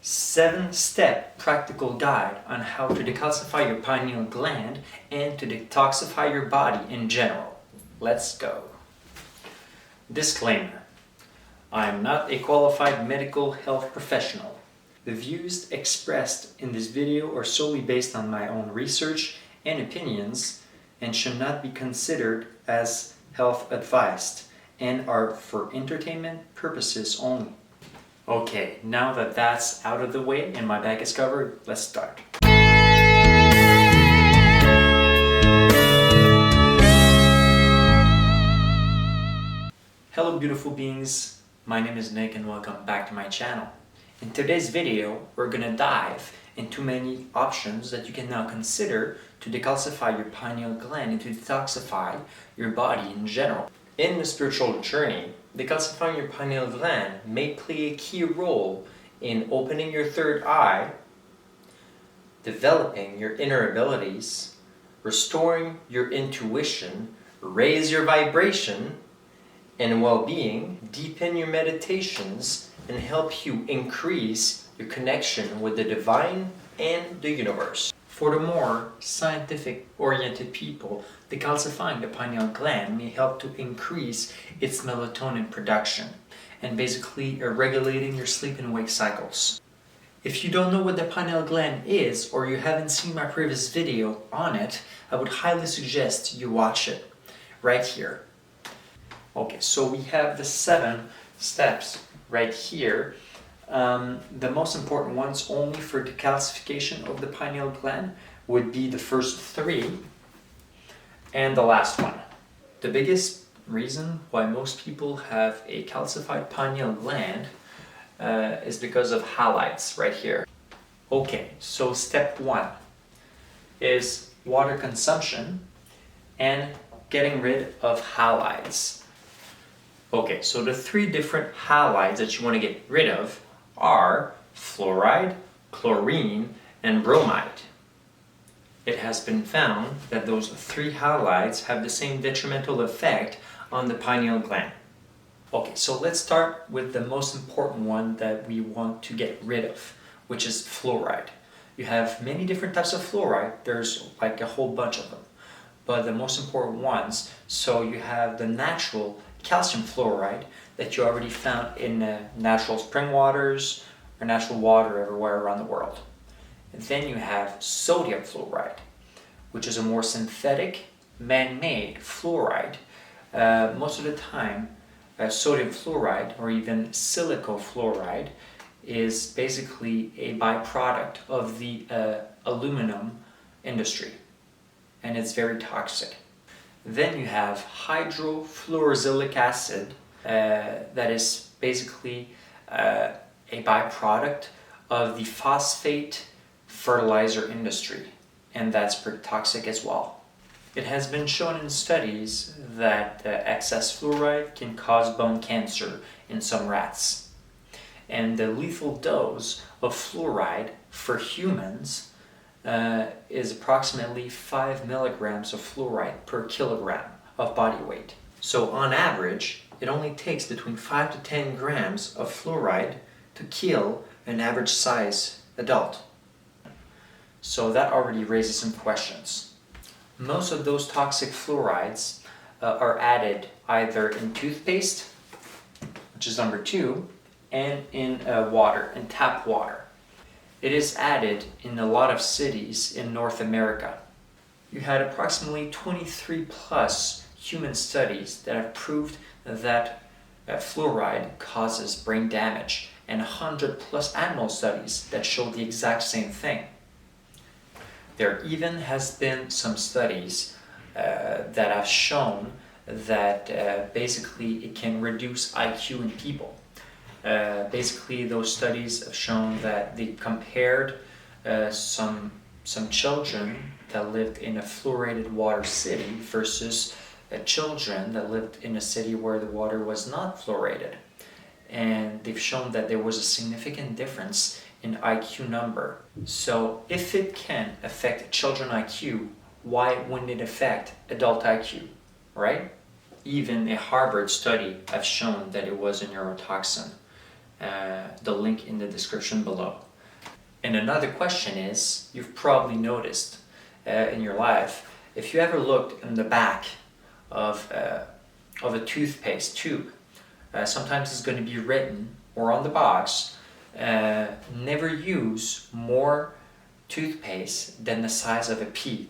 7-step practical guide on how to decalcify your pineal gland and to detoxify your body in general. Let's go. Disclaimer. I am not a qualified medical health professional. The views expressed in this video are solely based on my own research and opinions and should not be considered as health advice and are for entertainment purposes only. Okay, now that that's out of the way and my bag is covered, let's start. Hello beautiful beings, my name is Nick and welcome back to my channel. In today's video, we're gonna dive into many options that you can now consider to decalcify your pineal gland and to detoxify your body in general. In the spiritual journey, decalcifying your pineal gland may play a key role in opening your third eye, developing your inner abilities, restoring your intuition, raise your vibration and well-being, deepen your meditations, and help you increase your connection with the divine and the universe. For the more scientific-oriented people, decalcifying the pineal gland may help to increase its melatonin production and basically regulating your sleep and wake cycles. If you don't know what the pineal gland is or you haven't seen my previous video on it, I would highly suggest you watch it right here. Okay, so we have the 7 steps right here. The most important ones only for decalcification of the pineal gland would be the first 3 and the last one. The biggest reason why most people have a calcified pineal gland is because of halides right here. Okay, so step 1 is water consumption and getting rid of halides. Okay, so the 3 different halides that you want to get rid of are fluoride, chlorine, and bromide. It has been found that those 3 halides have the same detrimental effect on the pineal gland. Okay, so let's start with the most important one that we want to get rid of, which is fluoride. You have many different types of fluoride, there's like a whole bunch of them, but the most important ones, so you have the natural calcium fluoride that you already found in natural spring waters or natural water everywhere around the world. And then you have sodium fluoride, which is a more synthetic, man-made fluoride. Most of the time, sodium fluoride or even silico fluoride is basically a byproduct of the aluminum industry, and it's very toxic. Then you have hydrofluorosilicic acid, that is basically a byproduct of the phosphate fertilizer industry, and that's pretty toxic as well. It has been shown in studies that excess fluoride can cause bone cancer in some rats, and the lethal dose of fluoride for humans is approximately 5 milligrams of fluoride per kilogram of body weight. So on average, it only takes between 5 to 10 grams of fluoride to kill an average size adult. So that already raises some questions. Most of those toxic fluorides are added either in toothpaste, which is number 2, and in water, in tap water. It is added in a lot of cities in North America. You had approximately 23 plus human studies that have proved that fluoride causes brain damage, and 100 plus animal studies that show the exact same thing. There even has been some studies that have shown that basically it can reduce IQ in people. Basically, those studies have shown that they compared some children that lived in a fluoridated water city versus children that lived in a city where the water was not fluoridated. And they've shown that there was a significant difference in IQ number. So if it can affect children IQ, why wouldn't it affect adult IQ, right? Even a Harvard study has shown that it was a neurotoxin. The link in the description below. And another question is, you've probably noticed in your life, if you ever looked in the back of a toothpaste tube, sometimes it's going to be written, or on the box, never use more toothpaste than the size of a pea.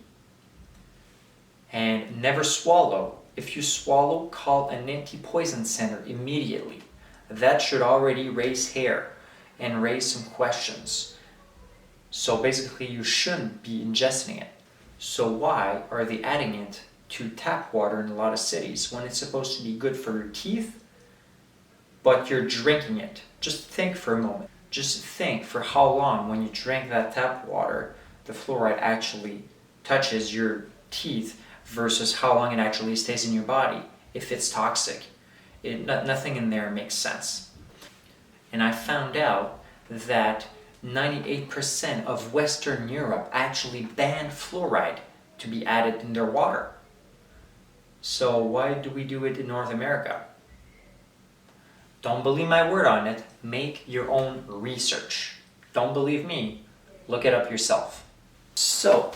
And never swallow. If you swallow, call an anti-poison center immediately. That should already raise hair and raise some questions. So basically you shouldn't be ingesting it. So why are they adding it to tap water in a lot of cities when it's supposed to be good for your teeth, but you're drinking it? Just think for a moment. Just think for how long when you drink that tap water, the fluoride actually touches your teeth versus how long it actually stays in your body if it's toxic. Nothing in there makes sense. And I found out that 98% of Western Europe actually banned fluoride to be added in their water. So why do we do it in North America? Don't believe my word on it, make your own research. Don't believe me, look it up yourself. So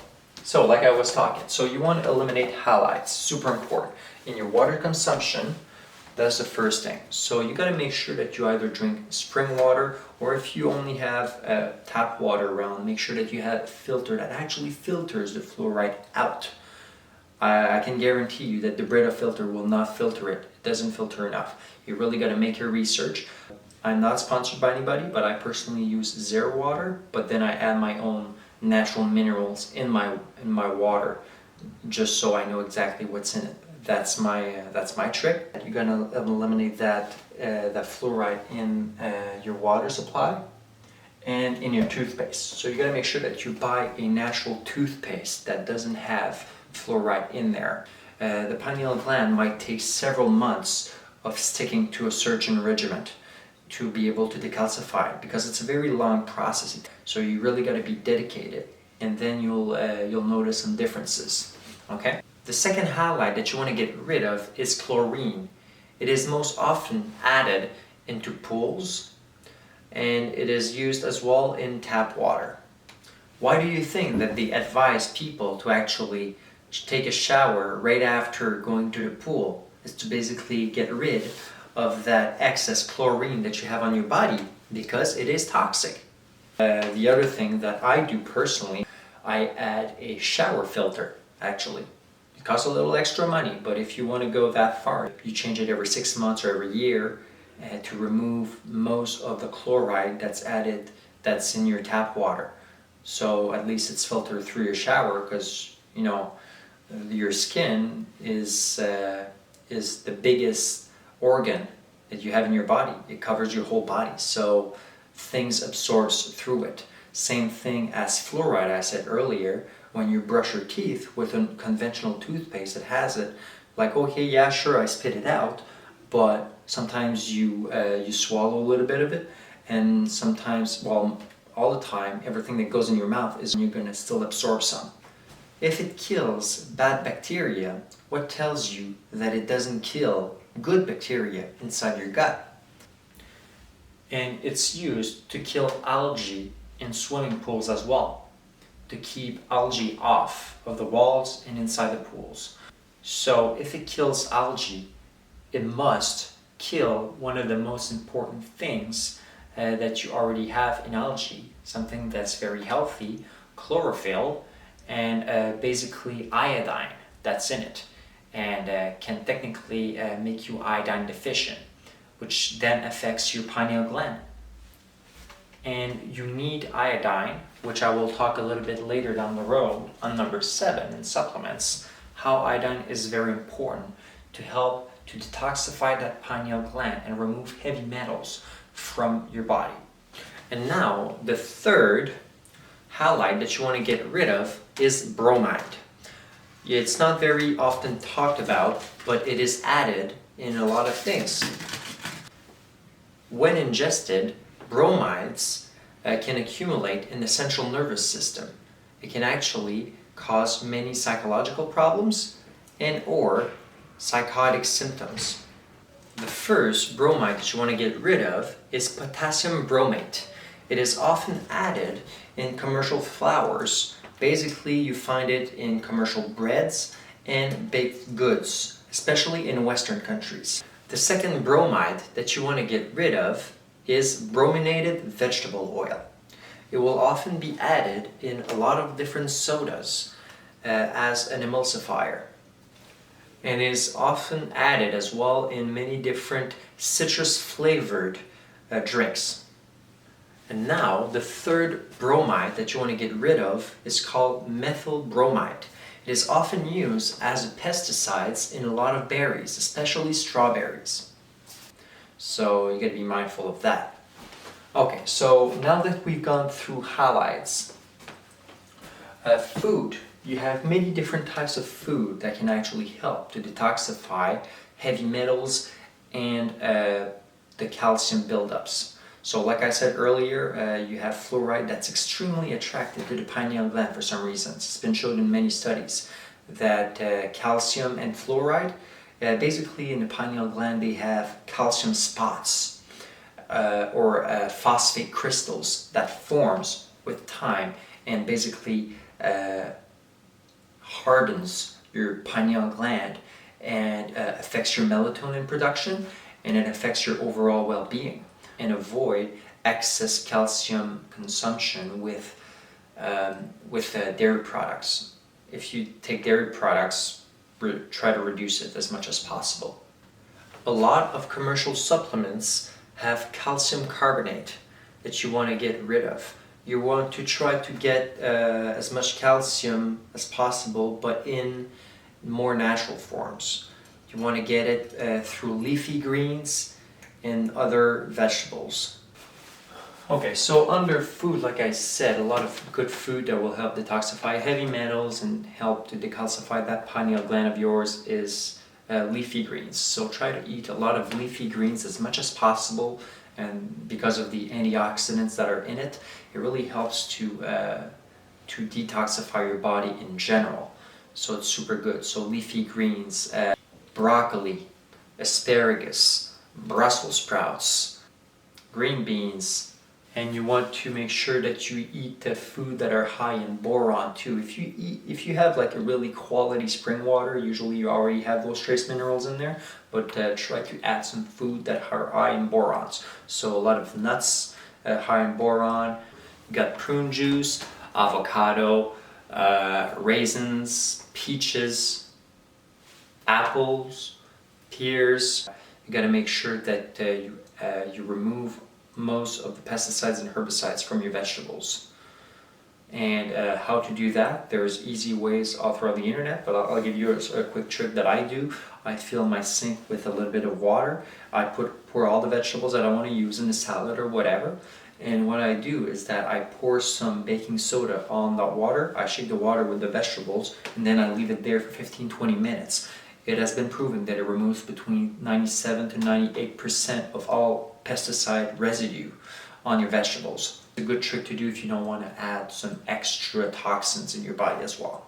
like I was talking, so you want to eliminate halides, super important. In your water consumption, that's the first thing. So you got to make sure that you either drink spring water, or if you only have tap water around, make sure that you have a filter that actually filters the fluoride out. I can guarantee you that the Brita filter will not filter it. It doesn't filter enough. You really got to make your research. I'm not sponsored by anybody, but I personally use zero water, but then I add my own natural minerals in my water, just so I know exactly what's in it. That's my trick. You're gonna eliminate that fluoride in your water supply and in your toothpaste. So you gotta make sure that you buy a natural toothpaste that doesn't have fluoride in there. The pineal gland might take several months of sticking to a certain regimen to be able to decalcify, because it's a very long process. So you really got to be dedicated, and then you'll notice some differences. Okay. The second halide that you want to get rid of is chlorine. It is most often added into pools, and it is used as well in tap water. Why do you think that they advise people to actually take a shower right after going to the pool? Is to basically get rid of that excess chlorine that you have on your body, because it is toxic. The other thing that I do personally, I add a shower filter. Actually, it costs a little extra money, but if you want to go that far, you change it every 6 months or every year to remove most of the chloride that's added, that's in your tap water. So at least it's filtered through your shower, because you know your skin is the biggest organ that you have in your body. It covers your whole body, so things absorbs through it. Same thing as fluoride. I said earlier, when you brush your teeth with a conventional toothpaste, it has it. Like, okay, yeah, sure, I spit it out, but sometimes you swallow a little bit of it, and sometimes, well, all the time, everything that goes in your mouth is you're gonna still absorb some. If it kills bad bacteria, what tells you that it doesn't kill good bacteria inside your gut? And it's used to kill algae in swimming pools as well, to keep algae off of the walls and inside the pools. So if it kills algae, it must kill one of the most important things that you already have in algae, something that's very healthy, chlorophyll, and basically iodine that's in it, and can technically make you iodine deficient, which then affects your pineal gland. And you need iodine, which I will talk a little bit later down the road on number 7 in supplements, how iodine is very important to help to detoxify that pineal gland and remove heavy metals from your body. And now the third halide that you want to get rid of is bromide. It's not very often talked about, but it is added in a lot of things. When ingested, bromides can accumulate in the central nervous system. It can actually cause many psychological problems and or psychotic symptoms. The first bromide that you want to get rid of is potassium bromate. It is often added in commercial flours. Basically, you find it in commercial breads and baked goods, especially in Western countries. The second bromide that you want to get rid of is brominated vegetable oil. It will often be added in a lot of different sodas as an emulsifier, and is often added as well in many different citrus flavored drinks. And now the third bromide that you want to get rid of is called methyl bromide. It is often used as pesticides in a lot of berries, especially strawberries. So you got to be mindful of that. Okay, so now that we've gone through highlights, food. You have many different types of food that can actually help to detoxify heavy metals and the calcium buildups. So like I said earlier, you have fluoride that's extremely attractive to the pineal gland for some reasons. It's been shown in many studies that calcium and fluoride, basically in the pineal gland they have calcium spots or phosphate crystals that forms with time and basically hardens your pineal gland and affects your melatonin production, and it affects your overall well-being. And avoid excess calcium consumption with dairy products. If you take dairy products, try to reduce it as much as possible. A lot of commercial supplements have calcium carbonate that you want to get rid of. You want to try to get as much calcium as possible, but in more natural forms. You want to get it through leafy greens and other vegetables. Okay, so under food, like I said, a lot of good food that will help detoxify heavy metals and help to decalcify that pineal gland of yours is leafy greens. So try to eat a lot of leafy greens as much as possible, and because of the antioxidants that are in it, it really helps to detoxify your body in general. So it's super good. So leafy greens, broccoli, asparagus, Brussels sprouts, green beans, and you want to make sure that you eat the food that are high in boron too. If you have like a really quality spring water, usually you already have those trace minerals in there, but try to add some food that are high in borons. So a lot of nuts, high in boron. You got prune juice, avocado, raisins, peaches, apples, pears. You got to make sure that you remove most of the pesticides and herbicides from your vegetables. And how to do that, there's easy ways all throughout the internet, but I'll give you a quick trick that I do. I fill my sink with a little bit of water. I pour all the vegetables that I want to use in the salad or whatever. And what I do is that I pour some baking soda on the water. I shake the water with the vegetables, and then I leave it there for 15-20 minutes. It has been proven that it removes between 97 to 98% of all pesticide residue on your vegetables. It's a good trick to do if you don't want to add some extra toxins in your body as well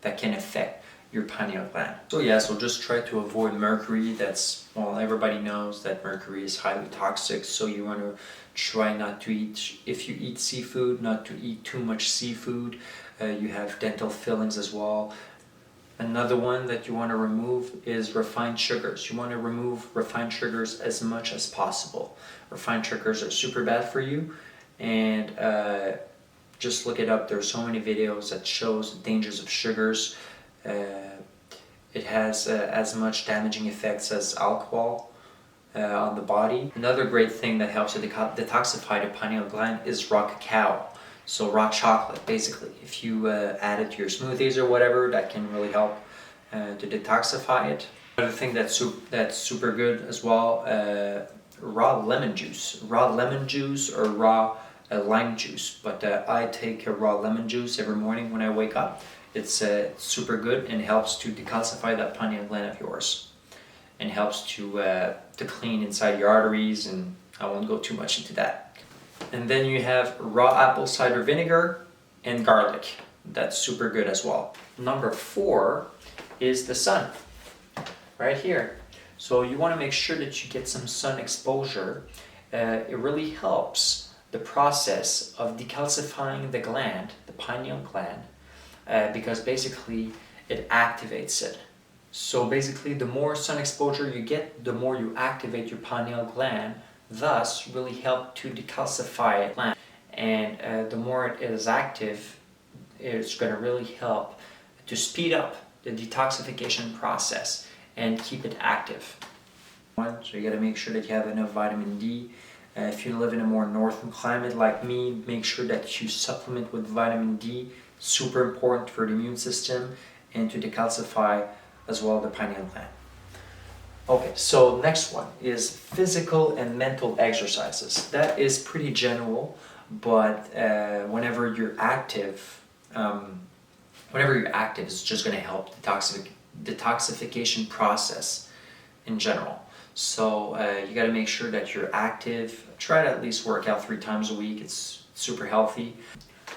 that can affect your pineal gland. So just try to avoid mercury. That's, well, everybody knows that mercury is highly toxic, so you want to try not to eat, if you eat seafood, not to eat too much seafood. You have dental fillings as well. Another one that you want to remove is refined sugars. You want to remove refined sugars as much as possible. Refined sugars are super bad for you, and just look it up. There are so many videos that shows the dangers of sugars. It has as much damaging effects as alcohol on the body. Another great thing that helps to detoxify the pineal gland is raw cacao. So raw chocolate, basically. If you add it to your smoothies or whatever, that can really help to detoxify it. Another thing that's super good as well, raw lemon juice. Raw lemon juice or raw lime juice. But I take a raw lemon juice every morning when I wake up. It's super good and helps to decalcify that pineal gland of yours. And helps to clean inside your arteries, and I won't go too much into that. And then you have raw apple cider vinegar and garlic. That's super good as well. Number 4 is the sun, right here. So you want to make sure that you get some sun exposure. It really helps the process of decalcifying the gland, the pineal gland, because basically it activates it. So basically the more sun exposure you get, the more you activate your pineal gland, thus really help to decalcify it. And the more it is active, it's going to really help to speed up the detoxification process and keep it active. So you got to make sure that you have enough vitamin D. If you live in a more northern climate like me, make sure that you supplement with vitamin D. Super important for the immune system and to decalcify as well the pineal gland. Okay, so next one is physical and mental exercises. That is pretty general, but whenever you're active, it's just going to help the detoxification process in general. So you got to make sure that you're active. Try to at least work out 3 times a week. It's super healthy.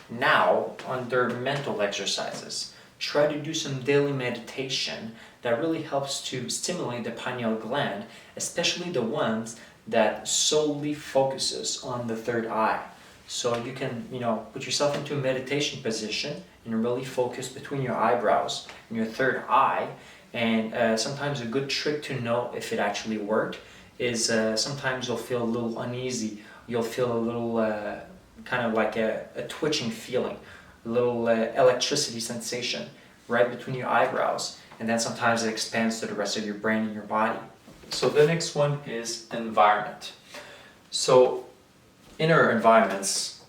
Now, under mental exercises, try to do some daily meditation that really helps to stimulate the pineal gland, especially the ones that solely focuses on the third eye. So you can, put yourself into a meditation position and really focus between your eyebrows and your third eye. And sometimes a good trick to know if it actually worked is sometimes you'll feel a little uneasy. You'll feel a little kind of like a twitching feeling, a little electricity sensation right between your eyebrows. And then sometimes it expands to the rest of your brain and your body. So the next one is environment. So in our environments,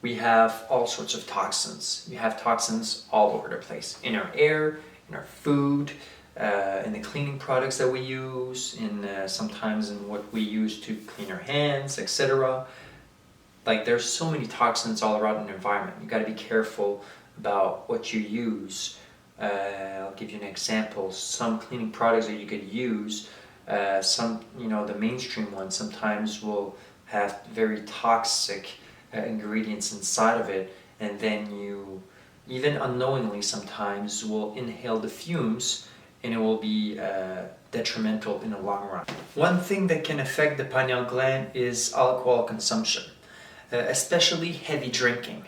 we have all sorts of toxins. We have toxins all over the place. In our air, in our food, in the cleaning products that we use, sometimes in what we use to clean our hands, etc. Like there's so many toxins all around the environment. You got to be careful about what you use. I'll give you an example. Some cleaning products that you could use, the mainstream ones sometimes will have very toxic ingredients inside of it, and then you even unknowingly sometimes will inhale the fumes, and it will be detrimental in the long run. One thing that can affect the pineal gland is alcohol consumption, especially heavy drinking.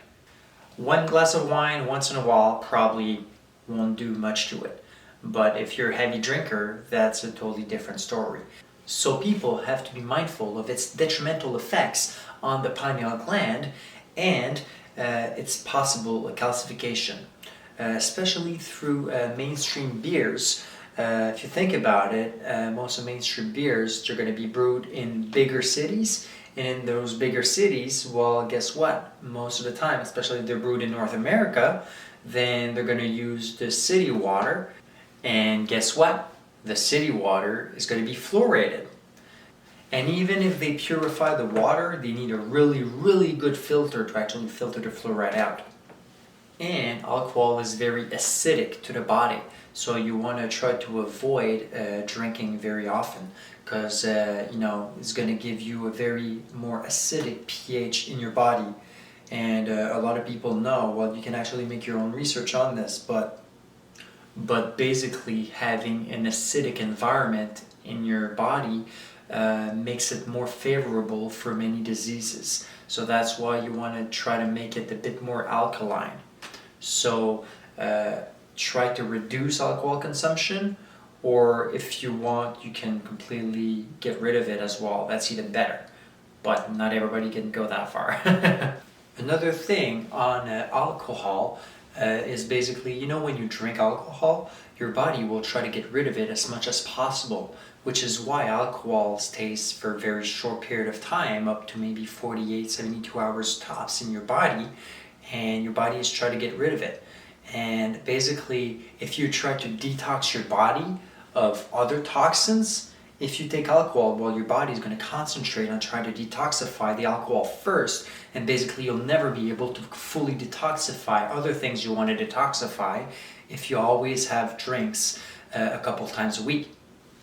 1 glass of wine once in a while probably won't do much to it. But if you're a heavy drinker, that's a totally different story. So people have to be mindful of its detrimental effects on the pineal gland and its possible calcification, especially through mainstream beers. If you think about it, most of mainstream beers, they're going to be brewed in bigger cities. And in those bigger cities, well, guess what? Most of the time, especially if they're brewed in North America, then they're going to use the city water. And guess what? The city water is going to be fluoridated. And even if they purify the water, they need a really, really good filter to actually filter the fluoride out. And alcohol is very acidic to the body. So you want to try to avoid drinking very often, because it's going to give you a very more acidic pH in your body. And a lot of people know, well, you can actually make your own research on this, but basically having an acidic environment in your body makes it more favorable for many diseases. So that's why you want to try to make it a bit more alkaline. So try to reduce alcohol consumption, or if you want, you can completely get rid of it as well. That's even better, but not everybody can go that far. Another thing on alcohol is basically, when you drink alcohol, your body will try to get rid of it as much as possible, which is why alcohol stays for a very short period of time, up to maybe 48, 72 hours tops in your body, and your body is trying to get rid of it. And basically, if you try to detox your body of other toxins, if you take alcohol, well, your body is going to concentrate on trying to detoxify the alcohol first, and basically you'll never be able to fully detoxify other things you want to detoxify if you always have drinks a couple times a week.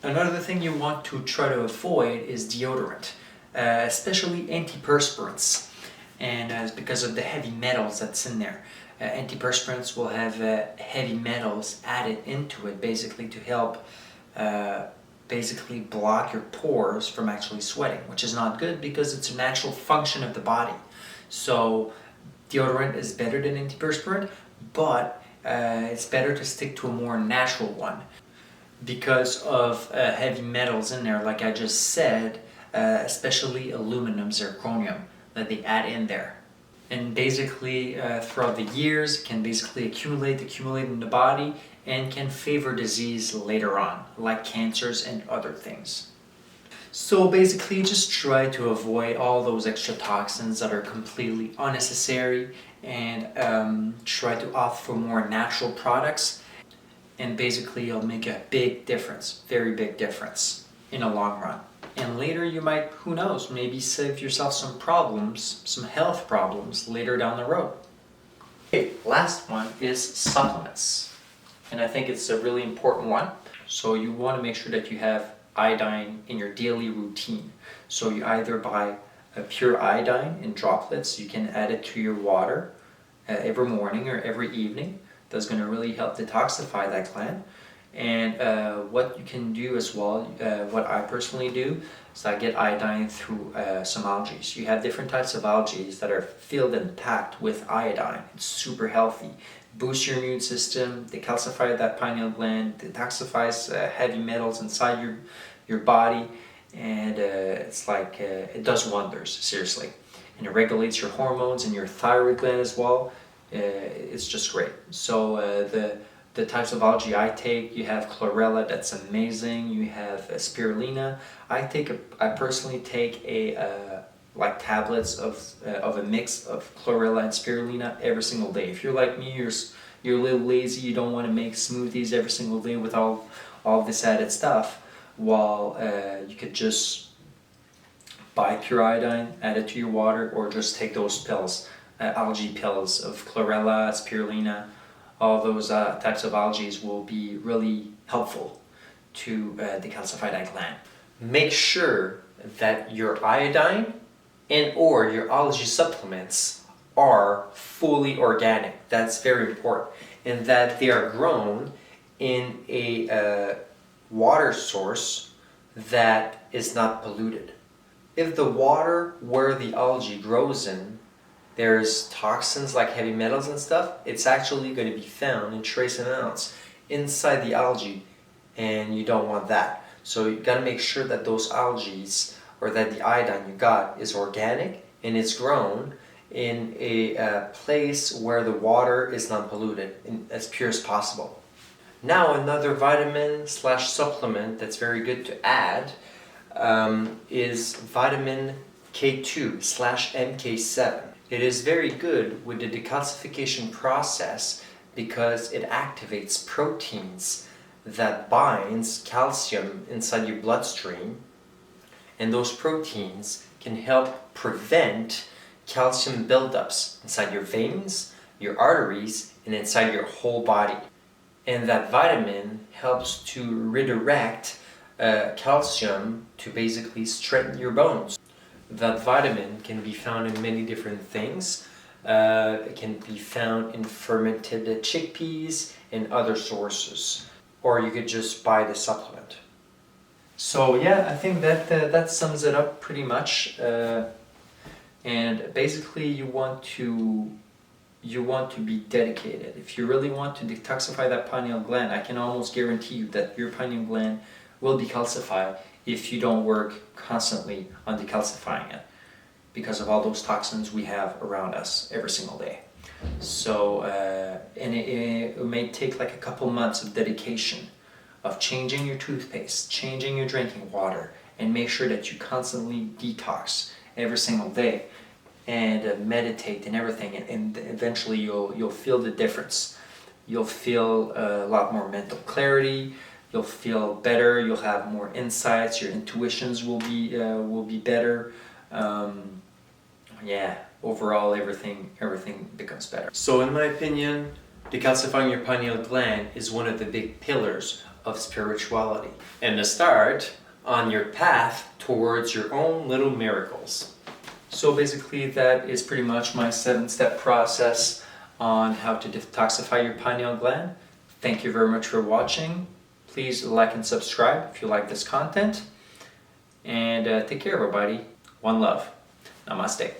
Another thing you want to try to avoid is deodorant, especially antiperspirants, and it's because of the heavy metals that's in there. Antiperspirants will have heavy metals added into it, basically to help basically block your pores from actually sweating, which is not good because it's a natural function of the body. So deodorant is better than antiperspirant, but it's better to stick to a more natural one because of heavy metals in there, like I just said, especially aluminum, zirconium, that they add in there. And basically throughout the years can basically accumulate in the body and can favor disease later on, like cancers and other things. So basically just try to avoid all those extra toxins that are completely unnecessary, and try to opt for more natural products, and basically it'll make a big difference, very big difference in the long run. And later you might, who knows, maybe save yourself some problems, some health problems later down the road. Okay, last one is supplements. And I think it's a really important one. So you want to make sure that you have iodine in your daily routine. So you either buy a pure iodine in droplets, you can add it to your water every morning or every evening. That's going to really help detoxify that gland. And what you can do as well, what I personally do, is I get iodine through some algae. You have different types of algae that are filled and packed with iodine. It's super healthy. Boosts your immune system, decalcify that pineal gland, detoxifies heavy metals inside your body, and it's like it does wonders, seriously. And it regulates your hormones and your thyroid gland as well. It's just great. So the types of algae I take, you have chlorella, that's amazing. You have spirulina. I personally take like tablets of a mix of chlorella and spirulina every single day. If you're like me, you're a little lazy, you don't want to make smoothies every single day with all this added stuff, well, you could just buy pure iodine, add it to your water, or just take those pills, algae pills of chlorella, spirulina. All those types of algae will be really helpful to decalcify that gland. Make sure that your iodine and or your algae supplements are fully organic. That's very important. And that they are grown in a water source that is not polluted. If the water where the algae grows in, there's toxins like heavy metals and stuff, it's actually going to be found in trace amounts inside the algae, and you don't want that. So you got to make sure that those algae or that the iodine you got is organic and it's grown in a place where the water is not polluted, and as pure as possible. Now another vitamin / supplement that's very good to add is vitamin K2 / MK7. It is very good with the decalcification process because it activates proteins that binds calcium inside your bloodstream, and those proteins can help prevent calcium buildups inside your veins, your arteries, and inside your whole body. And that vitamin helps to redirect calcium to basically strengthen your bones. That vitamin can be found in many different things. It can be found in fermented chickpeas and other sources. Or you could just buy the supplement. So yeah, I think that sums it up pretty much. And basically you want to be dedicated. If you really want to detoxify that pineal gland, I can almost guarantee you that your pineal gland will decalcify if you don't work constantly on decalcifying it, because of all those toxins we have around us every single day. So, and it may take like a couple months of dedication, of changing your toothpaste, changing your drinking water, and make sure that you constantly detox every single day, and meditate and everything, and eventually you'll feel the difference. You'll feel a lot more mental clarity. You'll feel better. You'll have more insights. Your intuitions will be better. Yeah, overall everything becomes better. So in my opinion, decalcifying your pineal gland is one of the big pillars of spirituality, and the start on your path towards your own little miracles. So basically that is pretty much my 7-step process on how to detoxify your pineal gland. Thank you very much for watching. Please like and subscribe if you like this content. And take care, everybody. One love. Namaste.